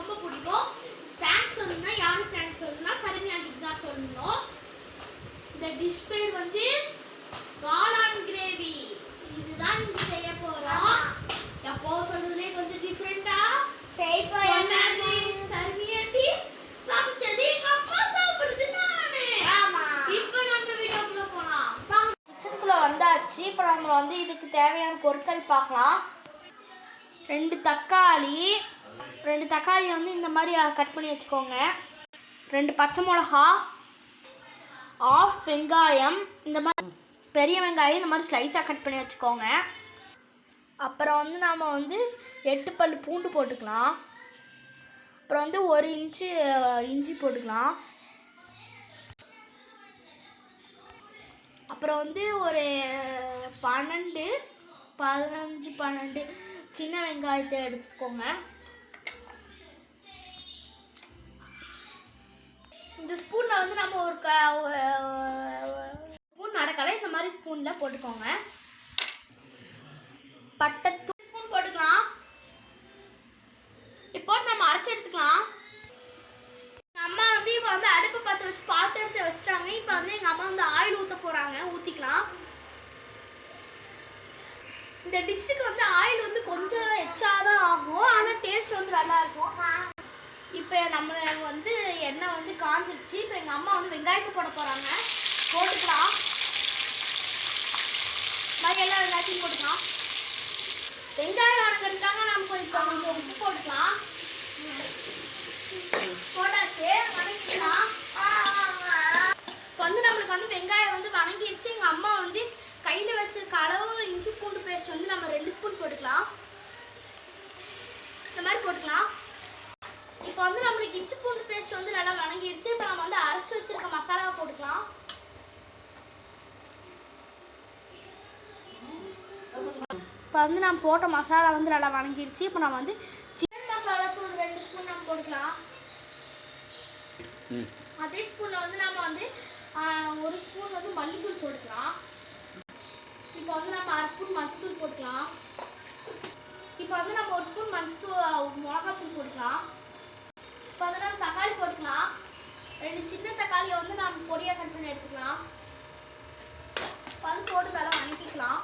ரொம்ப பிடிக்கும். தேங்க்ஸ் சொல்லணும்னா யாருக்கு தேங்க்ஸ் சொல்லணும்னா சரண்யா ஆண்டிக்கு தான் சொல்லணும். இந்த டிஷ் பேர் வந்து காளான் கிரேவி. இதுதான் நீங்க செய்ய போறோம். எப்போ சொல்றதுலே கொஞ்சம் டிஃபரெண்டா சொன்னது சரண்யா ஆண்டி, சமைச்சது எங்க அம்மா, சாப்பிடுறது நானு. இப்போ நம்ம வீடியோக்குள்ள போலாம். கிச்சனுக்குள்ள வந்தாச்சு. இப்போ நம்ம வந்து இதுக்கு தேவையான பொருட்கள் பார்க்கலாம். 2 தக்காளி வந்து இந்த மாதிரி கட் பண்ணி வச்சுக்கோங்க. 2 பச்சை மிளகா, 1/2 வெங்காயம், இந்த மாதிரி பெரிய வெங்காயம் இந்த மாதிரி ஸ்லைஸாக கட் பண்ணி வச்சுக்கோங்க. அப்புறம் வந்து நாம் வந்து 8 பல் பூண்டு போட்டுக்கலாம். அப்புறம் வந்து 1 இன்ச்சு இஞ்சி போட்டுக்கலாம். அப்புறம் வந்து ஒரு 12 சின்ன வெங்காயத்தை எடுத்துக்கோங்க. இந்த ஸ்பூனில் வந்து நம்ம ஒரு ஸ்பூன் நடக்கலை இந்த மாதிரி ஸ்பூனில் போட்டுக்கோங்க. பட்டை 2 ஸ்பூன் போட்டுக்கலாம். இப்போ நம்ம அரைச்சி எடுத்துக்கலாம். அம்மா வந்து இப்போ வந்து அடுப்பு பற்ற வச்சு பாத்திரத்தை வச்சுட்டாங்க. இப்போ வந்து எங்கள் அம்மா வந்து ஆயில் ஊற்ற போகிறாங்க. ஊற்றிக்கலாம். இந்த டிஷ்ஷுக்கு வந்து ஆயில் வந்து கொஞ்சம் எச்சாதான் ஆகும், ஆனால் டேஸ்ட் வந்து நல்லா இருக்கும். இப்போ நம்ம வந்து எண்ணெய் வந்து காஞ்சிருச்சு. இப்போ எங்கள் அம்மா வந்து வெங்காயத்தை போட போகிறாங்க. போட்டுக்கலாம். மாதிரி எல்லா வெங்காயத்தையும் போட்டுக்கலாம். வெங்காயம் வணக்கிறதுக்காக நம்ம இப்போ கொஞ்சம் உப்பு போட்டுக்கலாம். போட்டாச்சு, வணங்கிக்கலாம். இப்போ வந்து நம்மளுக்கு வந்து வெங்காயம் வந்து வணங்கிடுச்சு. எங்கள் அம்மா வந்து கையில் வச்சிருக்க அளவு இஞ்சி பூண்டு பேஸ்ட் வந்து நம்ம 2 ஸ்பூன் போட்டுக்கலாம். இந்த மாதிரி போட்டுக்கலாம். இப்போ வந்து நம்மளுக்கு இஞ்சி பூண்டு பேஸ்ட் வந்து நல்லா வணங்கிடுச்சு. இப்போ நம்ம வந்து அரைச்சி வச்சிருக்க மசாலாவை போட்டுக்கலாம். இப்போ வந்து நம்ம போட்ட மசாலா வந்து நல்லா வணங்கிடுச்சு. இப்போ நம்ம வந்து சிக்கன் மசாலா தூள் 2 ஸ்பூன் நம்ம போட்டுக்கலாம். அதே ஸ்பூனில் வந்து நம்ம வந்து 1 ஸ்பூன் வந்து மல்லித்தூள் போட்டுக்கலாம். இப்போ வந்து நம்ம 1/2 ஸ்பூன் மஞ்சத்தூள் போட்டுக்கலாம். இப்போ வந்து நம்ம 1 ஸ்பூன் மிளகாத்தூள் போட்டுக்கலாம். இப்போ வந்து நம்ம தக்காளி போட்டுக்கலாம். 2 சின்ன தக்காளியை வந்து நம்ம பொடியாக கட் பண்ணி எடுத்துக்கலாம். இப்போ வந்து போட்டு நல்லா வணக்கிக்கலாம்.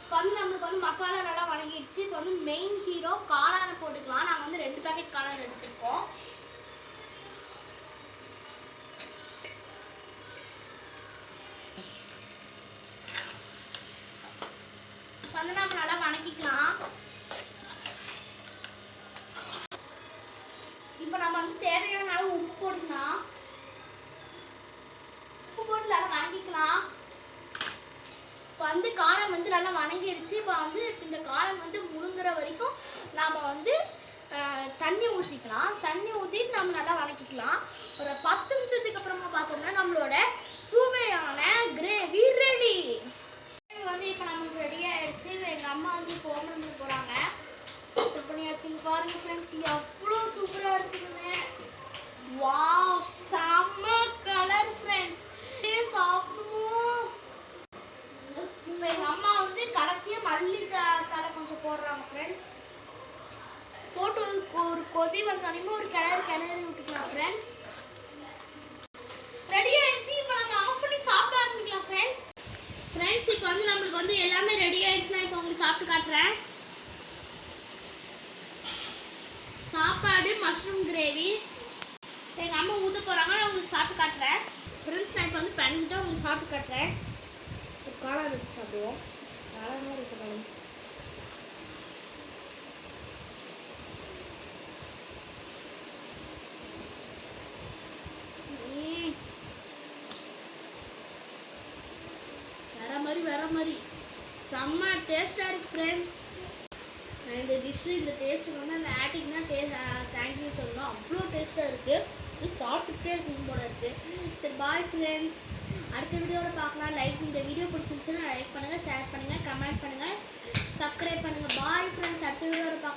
இப்போ வந்து நம்மளுக்கு வந்து மசாலா நல்லா வணங்கிடுச்சு. இப்போ வந்து மெயின் ஹீரோ காளானை போட்டுக்கலாம். நாங்கள் வந்து 2 பேக்கெட் காளான் எடுத்துருக்கோம். வந்து நம்ம நல்லா வணக்கிக்கலாம். இப்போ நம்ம வந்து தேவையான அளவு உப்பு போட்டுக்கலாம். உப்பு போட்டு நல்லா வணக்கிக்கலாம். இப்போ வந்து காளான் வந்து நல்லா வணங்கிடுச்சு. இப்போ வந்து இந்த காளான் வந்து முழுங்குற வரைக்கும் நாம் வந்து தண்ணி ஊற்றிக்கலாம். தண்ணி ஊற்றிட்டு நம்ம நல்லா வணக்கிக்கலாம். ஒரு 10 நிமிஷத்துக்கு அப்புறமா பார்த்தோம்னா நம்மளோட சுவையான கிரேவி ரெடி. வந்து இப்போ நமக்கு ரெடி ஆகிடுச்சு. எங்கள் அம்மா வந்து இப்போ ஓப்பன் பண்ணி போகிறாங்க. ஓப்பன் பண்ணியாச்சுங்க. பாருங்கள் ஃப்ரெண்ட்ஸ், எவ்வளோ சூப்பராக இருக்குதுங்க. வாவ், செம்ம கலர் ஃப்ரெண்ட்ஸ். சாப்பிடுவோம். இப்போ எங்கள் அம்மா வந்து கடைசியாக மல்லி தலை கொஞ்சம் போடுறாங்க ஃப்ரெண்ட்ஸ். போட்டு ஒரு கொதி வந்தாலுமே ஒரு கிளறி விட்டுக்கலாம் ஃப்ரெண்ட்ஸ். ரெடி ஆகிடுச்சு. இப்போ நம்ம ஆஃப் பண்ணி சாப்பிட ஆரம்பிக்கலாம் ஃப்ரெண்ட்ஸ். ஃப்ரெண்ட்ஸ், இப்போ வந்து நம்மளுக்கு வந்து எல்லாமே ரெடி ஆயிடுச்சுன்னா இப்போ உங்களுக்கு சாப்பிட்டு காட்டுறேன். சாப்பாடு மஷ்ரூம் கிரேவி எங்கள் அம்மா ஊற்ற போகிறாங்க. நான் உங்களுக்கு சாப்பிட்டு காட்டுறேன். ஃப்ரெண்ட்ஸ், நான் இப்போ வந்து பணிச்சுட்டு உங்களுக்கு சாப்பிட்டு காட்டுறேன். ஒரு காளான் வச்சு சாப்பிடுவோம். காளானமாக இருக்கணும். வேற மாதிரி செம்ம டேஸ்ட்டாக இருக்குது ஃப்ரெண்ட்ஸ். இந்த டிஷ்ஷு இந்த டேஸ்ட்டுக்கு வந்து அந்த ஆட்டிங்னா தேங்க்யூ சொல்லணும். அவ்வளோ டேஸ்ட்டாக இருக்குது. இது சாப்பிட்டுட்டே இருக்கும் போல இருக்குது. சரி, பாய் ஃப்ரெண்ட்ஸ். அடுத்த வீடியோவில் பார்க்கலாம். இந்த வீடியோ பிடிச்சிருந்துச்சுன்னா லைக் பண்ணுங்கள், ஷேர் பண்ணுங்கள், கமெண்ட் பண்ணுங்கள், சப்ஸ்கிரைப் பண்ணுங்கள். Bye friends. அடுத்த வீடியோவில் பார்க்கலாம்.